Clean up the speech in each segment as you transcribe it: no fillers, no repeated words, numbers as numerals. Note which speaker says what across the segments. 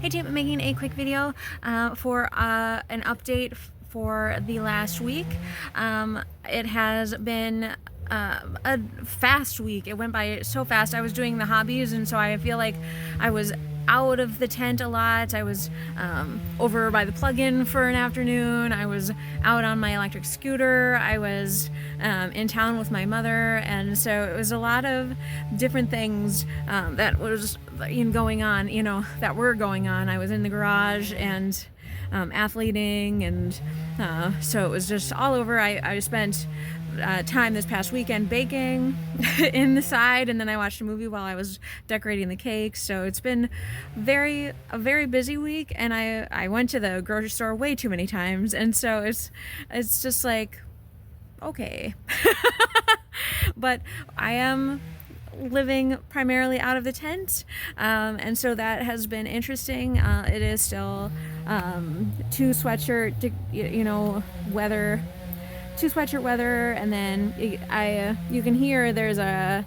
Speaker 1: Hey Tim, I'm making a quick video for an update for the last week. It has been a fast week. It went by so fast. I was doing the hobbies, and so I feel like I was out of the tent a lot. I was over by the plug-in for an afternoon. I was out on my electric scooter. I was in town with my mother, and so it was a lot of different things that was going on, that were going on. I was in the garage and athleting, and so it was just all over. I spent time this past weekend baking in the side, and then I watched a movie while I was decorating the cake. So it's been a very busy week, and I went to the grocery store way too many times, and so it's just like, okay. But I am living primarily out of the tent, and so that has been interesting. It is still two sweatshirt weather, and then you can hear there's a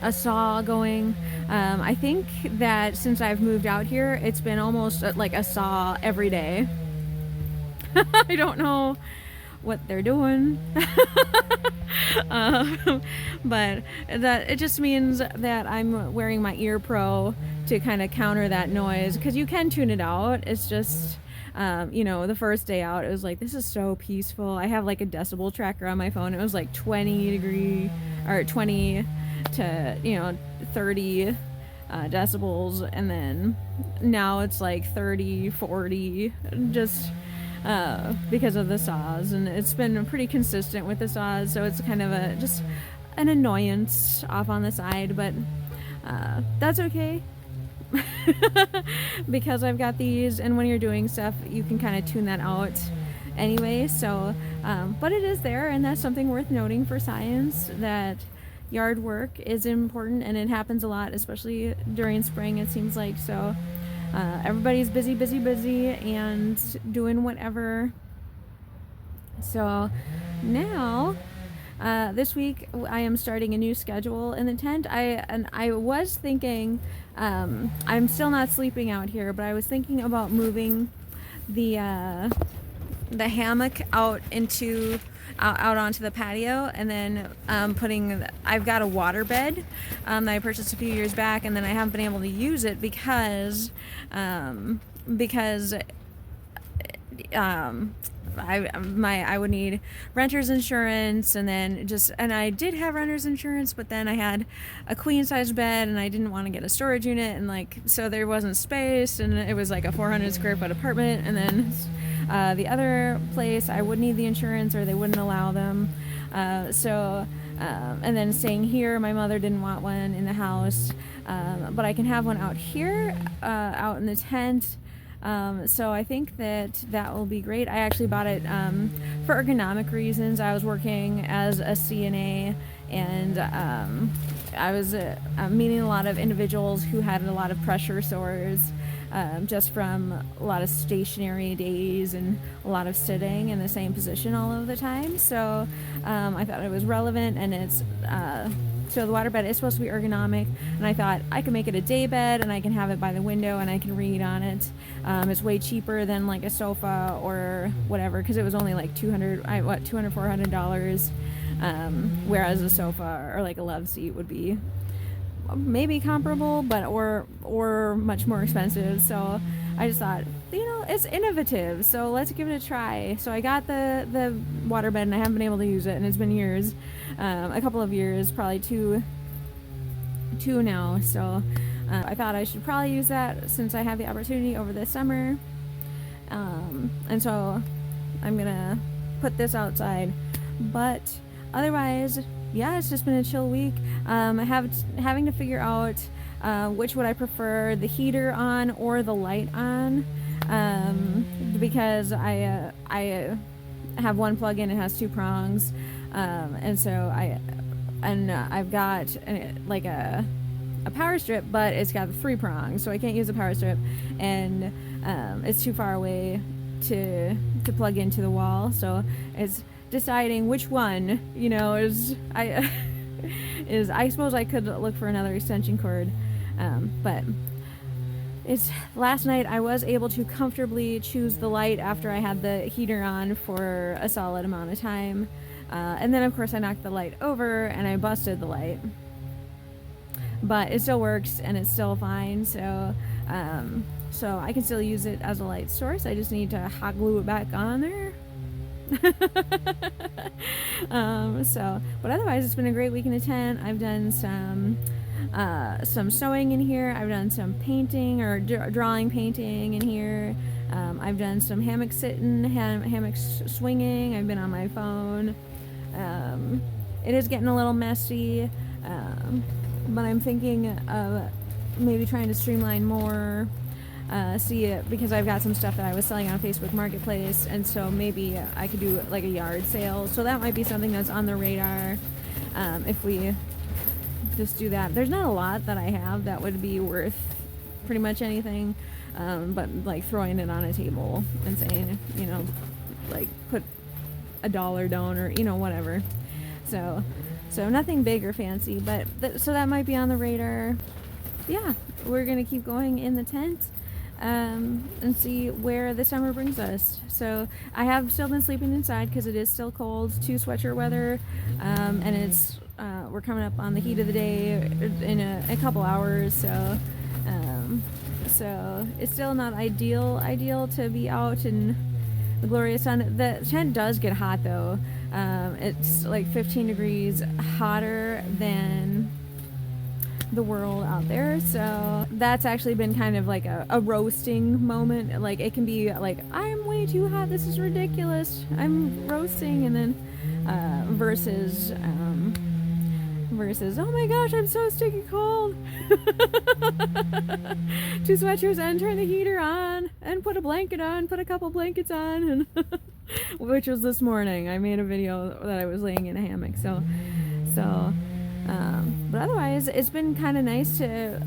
Speaker 1: saw going. I think that since I've moved out here, it's been almost like a saw every day. I don't know what they're doing. But that it just means that I'm wearing my ear pro to kind of counter that noise, because you can tune it out. It's just the first day out, it was like, this is so peaceful. I have like a decibel tracker on my phone. It was like 20 to 30 decibels, and then now it's like 30, 40, just because of the saws. And it's been pretty consistent with the saws, so it's kind of just an annoyance off on the side, but that's okay. Because I've got these, and when you're doing stuff, you can kind of tune that out anyway. So but it is there, and that's something worth noting for science, that yard work is important, and it happens a lot, especially during spring, it seems like. So everybody's busy and doing whatever. So now this week I am starting a new schedule in the tent. I was thinking, I'm still not sleeping out here, but I was thinking about moving the hammock out onto the patio, and then I've got a water bed that I purchased a few years back, and then I haven't been able to use it because I would need renter's insurance, and I did have renter's insurance, but then I had a queen size bed, and I didn't want to get a storage unit, and so there wasn't space, and it was like a 400 square foot apartment. And then the other place, I would need the insurance, or they wouldn't allow them. And then staying here, my mother didn't want one in the house, but I can have one out here, out in the tent. So I think that will be great. I actually bought it for ergonomic reasons. I was working as a CNA, and I was meeting a lot of individuals who had a lot of pressure sores, just from a lot of stationary days and a lot of sitting in the same position all of the time. So I thought it was relevant, and it's so the water bed is supposed to be ergonomic, and I thought I could make it a day bed, and I can have it by the window, and I can read on it. It's way cheaper than like a sofa or whatever, because it was only like $400, whereas a sofa or like a love seat would be maybe comparable, but or much more expensive. So I just thought, it's innovative, so let's give it a try. So I got the water bed, and I haven't been able to use it, and it's been years, a couple of years, probably two now. So I thought I should probably use that since I have the opportunity over the summer, and so I'm gonna put this outside. But otherwise, yeah, it's just been a chill week. Having to figure out which would I prefer, the heater on or the light on, because I have one plug-in, it has two prongs, and so I've got like a power strip, but it's got the three prongs, so I can't use the power strip, and it's too far away to plug into the wall. So it's deciding which one, is I suppose I could look for another extension cord, but It's last night I was able to comfortably choose the light after I had the heater on for a solid amount of time. And then of course I knocked the light over and I busted the light. But it still works and it's still fine, so so I can still use it as a light source. I just need to hot glue it back on there. But otherwise it's been a great week in the tent. I've done some sewing in here. I've done some painting or drawing painting in here. I've done some hammock sitting, hammock swinging. I've been on my phone. It is getting a little messy, but I'm thinking of maybe trying to streamline more. Because I've got some stuff that I was selling on Facebook Marketplace, and so maybe I could do like a yard sale. So that might be something that's on the radar. If we just do that. There's not a lot that I have that would be worth pretty much anything, but like throwing it on a table and saying, you know, like put $1 down or, you know, whatever. So nothing big or fancy, but so that might be on the radar. Yeah, we're gonna keep going in the tent and see where the summer brings us. So I have still been sleeping inside because it is still cold, 2 sweatshirt weather, and it's we're coming up on the heat of the day in a couple hours, so it's still not ideal to be out in the glorious sun. The tent does get hot though. It's like 15 degrees hotter than the world out there, so that's actually been kind of like a roasting moment. Like it can be like, I'm way too hot, this is ridiculous, I'm roasting, and then versus oh my gosh, I'm so sticky cold. 2 sweatshirts and turn the heater on and put a blanket on, put a couple blankets on, and which was this morning. I made a video that I was laying in a hammock, so but otherwise it's been kind of nice to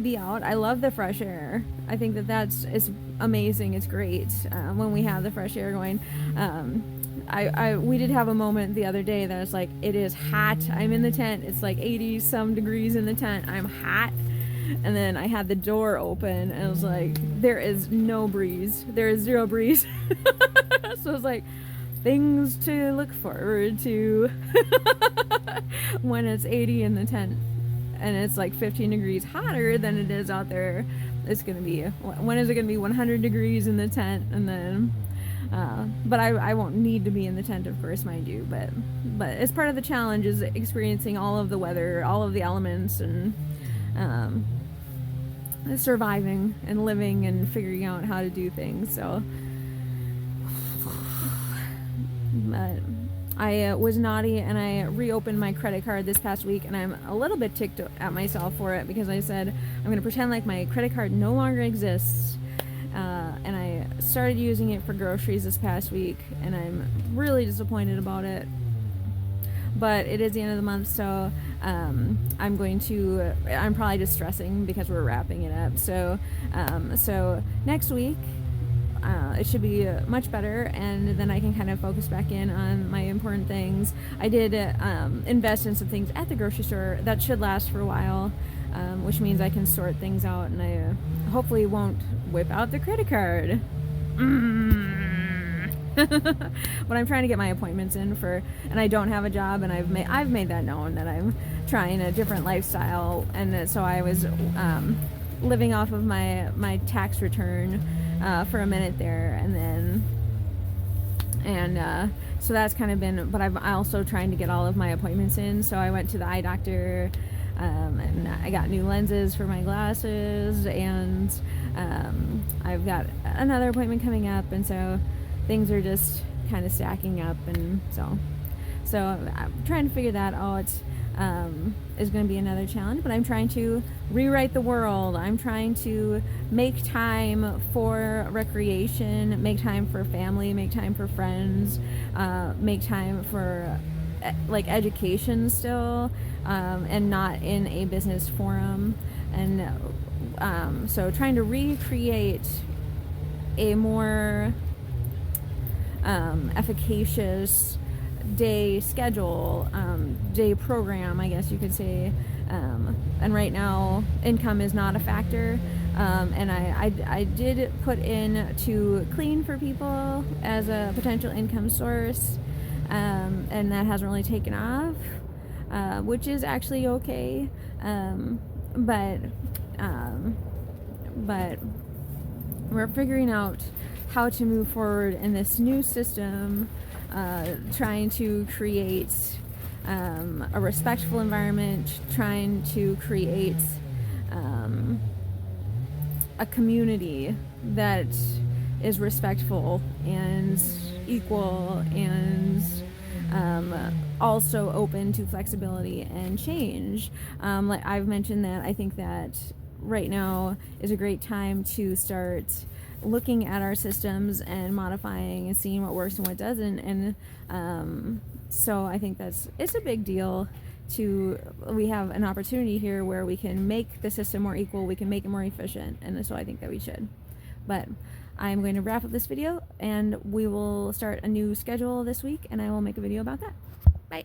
Speaker 1: be out. I love the fresh air. I think it's amazing. It's great when we have the fresh air going. We did have a moment the other day that was like, it is hot. I'm in the tent. It's like 80 some degrees in the tent. I'm hot. And then I had the door open and I was like, there is no breeze. There is 0 breeze. So it's like, things to look forward to when it's 80 in the tent and it's like 15 degrees hotter than it is out there. It's gonna be, when is it gonna be 100 degrees in the tent? And then but I won't need to be in the tent, of course, mind you, but it's part of the challenge is experiencing all of the weather, all of the elements, and surviving and living and figuring out how to do things. So but I was naughty and I reopened my credit card this past week, and I'm a little bit ticked at myself for it because I said I'm going to pretend like my credit card no longer exists, and I started using it for groceries this past week, and I'm really disappointed about it. But it is the end of the month, so I'm probably just stressing because we're wrapping it up. So next week it should be much better, and then I can kind of focus back in on my important things. I did invest in some things at the grocery store that should last for a while, which means I can sort things out, and I hopefully won't whip out the credit card. But I'm trying to get my appointments in and I don't have a job, and I've made that known that I'm trying a different lifestyle, and so I was living off of my tax return for a minute there, so that's kind of been, but I'm also trying to get all of my appointments in. So I went to the eye doctor, and I got new lenses for my glasses, and I've got another appointment coming up, and so things are just kind of stacking up, and so I'm trying to figure that out. Is going to be another challenge, but I'm trying to rewrite the world. I'm trying to make time for recreation, make time for family, make time for friends, make time for like education still, and not in a business forum. And so trying to recreate a more efficacious day schedule, day program, I guess you could say, And right now income is not a factor. And I did put in to clean for people as a potential income source, and that hasn't really taken off, which is actually okay. But we're figuring out how to move forward in this new system, trying to create a respectful environment, trying to create a community that is respectful and equal and also open to flexibility and change. Like I've mentioned, that I think that right now is a great time to start looking at our systems and modifying and seeing what works and what doesn't. And so I think it's a big deal. We have an opportunity here where we can make the system more equal, we can make it more efficient, and so I think that we should. But I'm going to wrap up this video, and we will start a new schedule this week, and I will make a video about that. Bye.